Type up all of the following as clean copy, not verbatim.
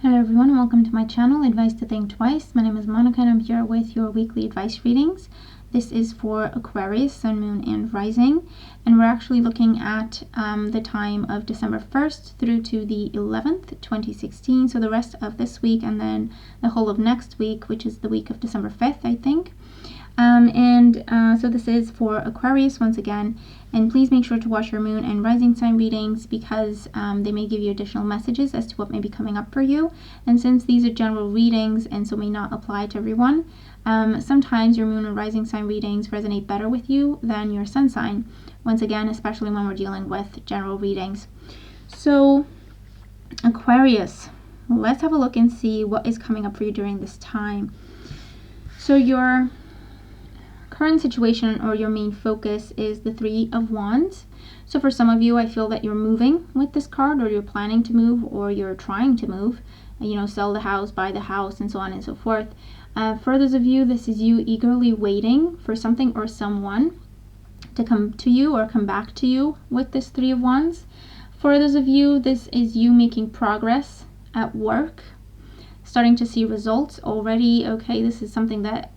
Hello everyone and welcome to my channel, Advice to Think Twice. My name is Monica and I'm here with your weekly advice readings. This is for Aquarius, Sun, Moon, and Rising. And we're actually looking at the time of December 1st through to the 11th, 2016. So the rest of this week and then the whole of next week, which is the week of December 5th, I think. So this is for Aquarius once again, and please make sure to watch your moon and rising sign readings because they may give you additional messages as to what may be coming up for you. And since these are general readings and so may not apply to everyone, sometimes your moon and rising sign readings resonate better with you than your sun sign, once again, especially when we're dealing with general readings. So Aquarius, let's have a look and see what is coming up for you during this time. So your current situation or your main focus is the Three of Wands. So for some of you, I feel that you're moving with this card, or you're planning to move, or you're trying to move, sell the house, buy the house, and so on and so forth. For those of you, this is you eagerly waiting for something or someone to come to you or come back to you with this Three of Wands. For those of you, this is you making progress at work, starting to see results already. Okay, this is something that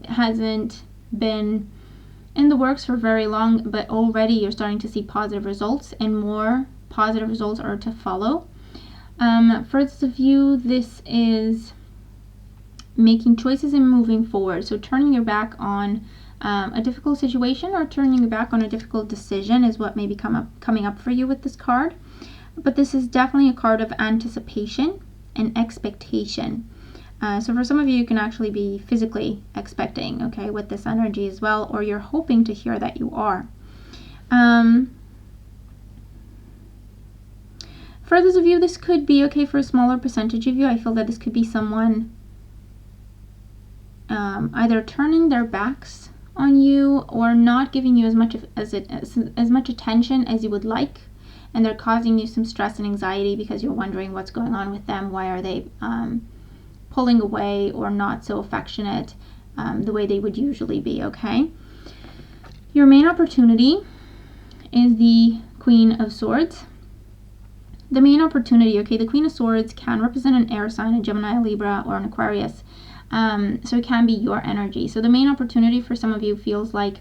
hasn't been in the works for very long, but already you're starting to see positive results, and more positive results are to follow. For those of you, this is making choices and moving forward. So turning your back on a difficult situation or turning your back on a difficult decision is what may be coming up for you with this card. But this is definitely a card of anticipation and expectation. So for some of you, you can actually be physically expecting, okay, with this energy as well, or you're hoping to hear that you are. For those of you, this could be, okay, for a smaller percentage of you, I feel that this could be someone either turning their backs on you or not giving you as much attention as you would like, and they're causing you some stress and anxiety because you're wondering what's going on with them. Why are they pulling away or not so affectionate the way they would usually be, okay? Your main opportunity is the Queen of Swords. The main opportunity, okay, the Queen of Swords can represent an air sign, a Gemini, a Libra, or an Aquarius. So it can be your energy. So the main opportunity for some of you feels like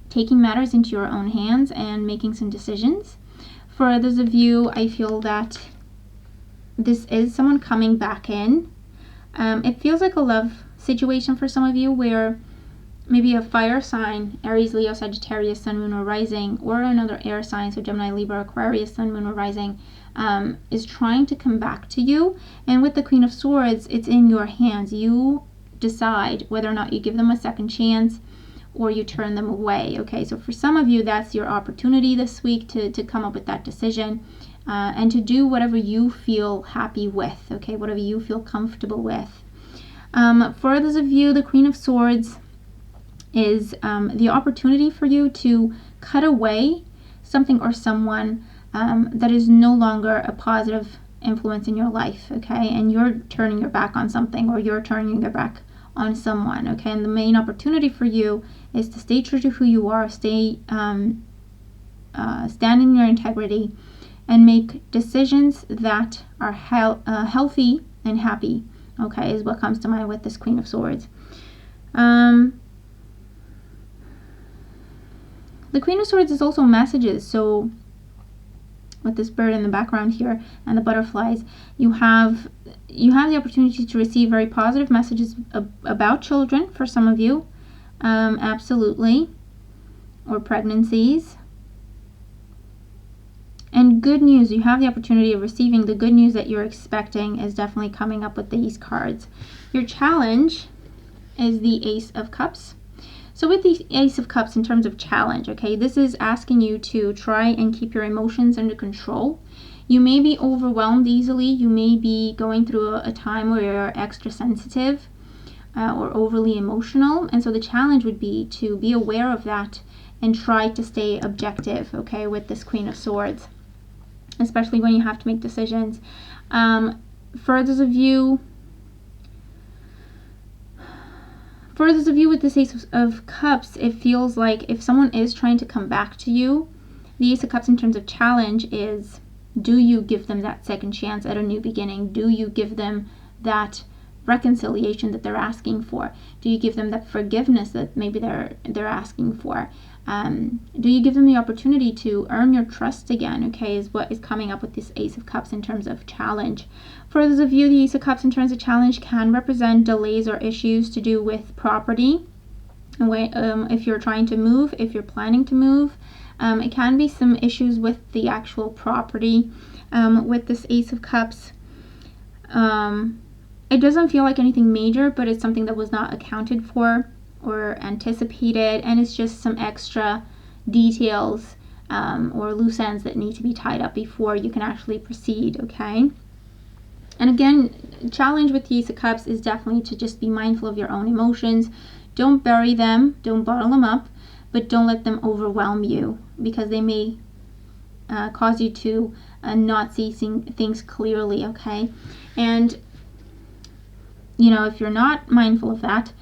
taking matters into your own hands and making some decisions. For others of you, I feel that this is someone coming back in. It feels like a love situation for some of you where maybe a fire sign, Aries, Leo, Sagittarius, Sun, Moon, or Rising, or another air sign, so Gemini, Libra, Aquarius, Sun, Moon, or Rising, is trying to come back to you. And with the Queen of Swords, it's in your hands. You decide whether or not you give them a second chance or you turn them away. Okay, so for some of you, that's your opportunity this week to come up with that decision. And to do whatever you feel happy with, okay, whatever you feel comfortable with. For those of you, the Queen of Swords is the opportunity for you to cut away something or someone that is no longer a positive influence in your life, okay, and you're turning your back on something or you're turning your back on someone, okay, and the main opportunity for you is to stay true to who you are, stand in your integrity, and make decisions that are healthy and happy, okay, is what comes to mind with this Queen of Swords. The Queen of Swords is also messages. So with this bird in the background here and the butterflies, you have the opportunity to receive very positive messages about children for some of you, absolutely, or pregnancies. And good news, you have the opportunity of receiving the good news that you're expecting is definitely coming up with these cards. Your challenge is the Ace of Cups. So with the Ace of Cups, in terms of challenge, okay, this is asking you to try and keep your emotions under control. You may be overwhelmed easily. You may be going through a time where you're extra sensitive or overly emotional. And so the challenge would be to be aware of that and try to stay objective, okay, with this Queen of Swords, especially when you have to make decisions. For those of you with this Ace of Cups, it feels like if someone is trying to come back to you, the Ace of Cups in terms of challenge is Do you give them that second chance at a new beginning? Do you give them that reconciliation that they're asking for? Do you give them that forgiveness that maybe they're asking for? Do you give them the opportunity to earn your trust again? Okay, is what is coming up with this Ace of Cups in terms of challenge. For those of you, the Ace of Cups in terms of challenge can represent delays or issues to do with property. If you're trying to move, if you're planning to move, it can be some issues with the actual property with this Ace of Cups. It doesn't feel like anything major, but it's something that was not accounted for or anticipated, and it's just some extra details or loose ends that need to be tied up before you can actually proceed, okay? And again, challenge with the Ace of Cups is definitely to just be mindful of your own emotions. Don't bury them, don't bottle them up, but don't let them overwhelm you, because they may cause you to not see things clearly, okay? And you know, if you're not mindful of that,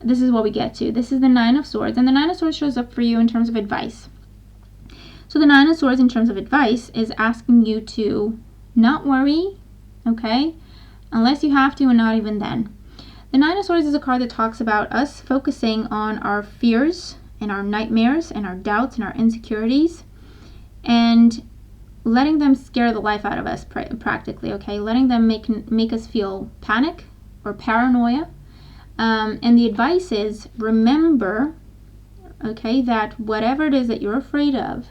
this is what we get to. This is the Nine of Swords, and the Nine of Swords shows up for you in terms of advice. So the Nine of Swords in terms of advice is asking you to not worry, okay, unless you have to, and not even then. The Nine of Swords is a card that talks about us focusing on our fears and our nightmares and our doubts and our insecurities, and letting them scare the life out of us practically, okay? Letting them make us feel panic or paranoia. And the advice is, remember, okay, that whatever it is that you're afraid of,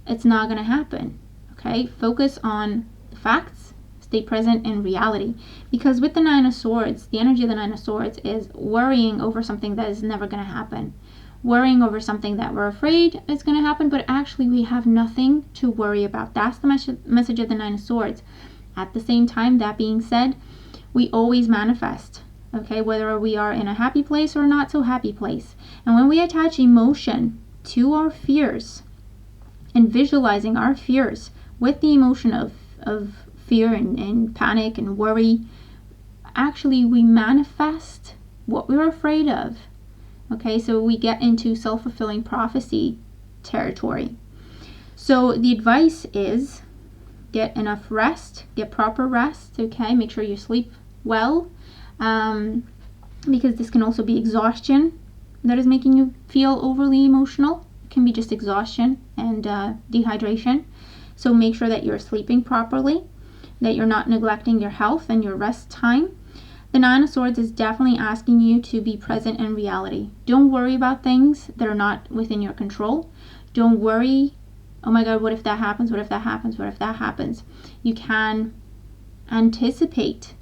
it's not going to happen, okay? Focus on the facts, stay present in reality. Because with the Nine of Swords, the energy of the Nine of Swords is worrying over something that is never going to happen. Worrying over something that we're afraid is going to happen, but actually we have nothing to worry about. That's the message of the Nine of Swords. At the same time, that being said, we always manifest, okay, whether we are in a happy place or not so happy place. And when we attach emotion to our fears and visualizing our fears with the emotion of fear and panic and worry, actually we manifest what we're afraid of. Okay, so we get into self-fulfilling prophecy territory. So the advice is, get enough rest, get proper rest, okay? Make sure you sleep well, because this can also be exhaustion that is making you feel overly emotional. It can be just exhaustion and dehydration. So make sure that you're sleeping properly, that you're not neglecting your health and your rest time. The Nine of Swords is definitely asking you to be present in reality. Don't worry about things that are not within your control. Don't worry, oh my God, what if that happens? What if that happens? What if that happens? You can anticipate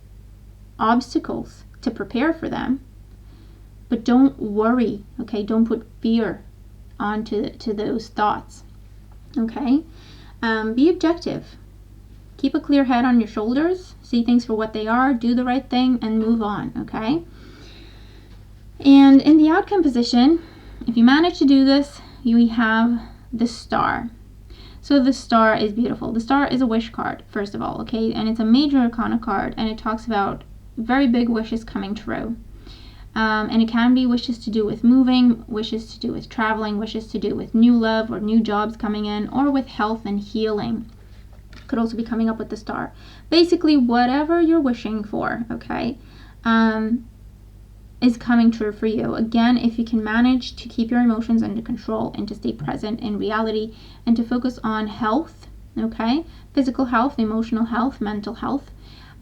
obstacles to prepare for them, but don't worry, okay? Don't put fear onto those thoughts, okay? Be objective. Keep a clear head on your shoulders. See things for what they are. Do the right thing and move on, okay? And in the outcome position, if you manage to do this, you have the Star. So the Star is beautiful. The Star is a wish card, first of all, okay? And it's a major arcana card, and it talks about very big wishes coming true. And it can be wishes to do with moving, wishes to do with traveling, wishes to do with new love or new jobs coming in, or with health and healing. Could also be coming up with the Star. Basically, whatever you're wishing for, okay, is coming true for you. Again, if you can manage to keep your emotions under control and to stay present in reality and to focus on health, okay, physical health, emotional health, mental health,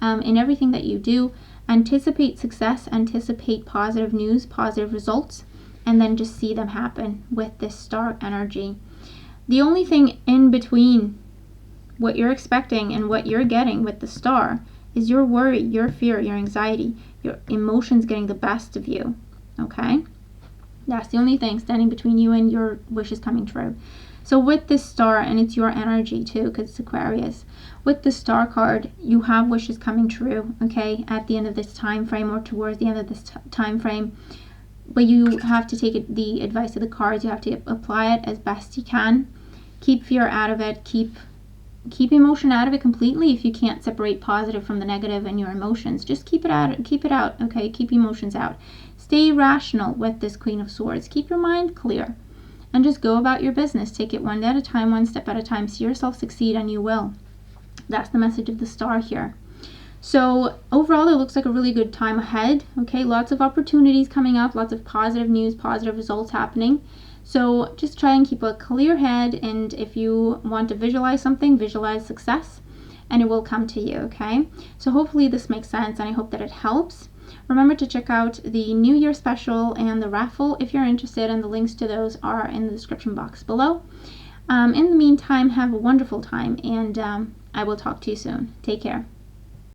in everything that you do, anticipate success, anticipate positive news, positive results, and then just see them happen with this Star energy. The only thing in between what you're expecting and what you're getting with the Star is your worry, your fear, your anxiety, your emotions getting the best of you, okay? That's the only thing standing between you and your wishes coming true. So with this Star, and it's your energy too, because it's Aquarius, with the Star card, you have wishes coming true, okay, at the end of this time frame or towards the end of this time frame. But you have to take the advice of the cards. You have to apply it as best you can. Keep fear out of it. Keep emotion out of it completely. If you can't separate positive from the negative in your emotions, just keep it out, okay? Keep emotions out. Stay rational with this Queen of Swords. Keep your mind clear and just go about your business. Take it one day at a time, one step at a time. See yourself succeed, and you will. That's the message of the star here. So overall, it looks like a really good time ahead. Okay, lots of opportunities coming up, lots of positive news, positive results happening. So just try and keep a clear head, and if you want to visualize something, visualize success, and it will come to you, okay? So hopefully this makes sense, and I hope that it helps. Remember to check out the New Year special and the raffle if you're interested, and the links to those are in the description box below. In the meantime, have a wonderful time, and I will talk to you soon. Take care.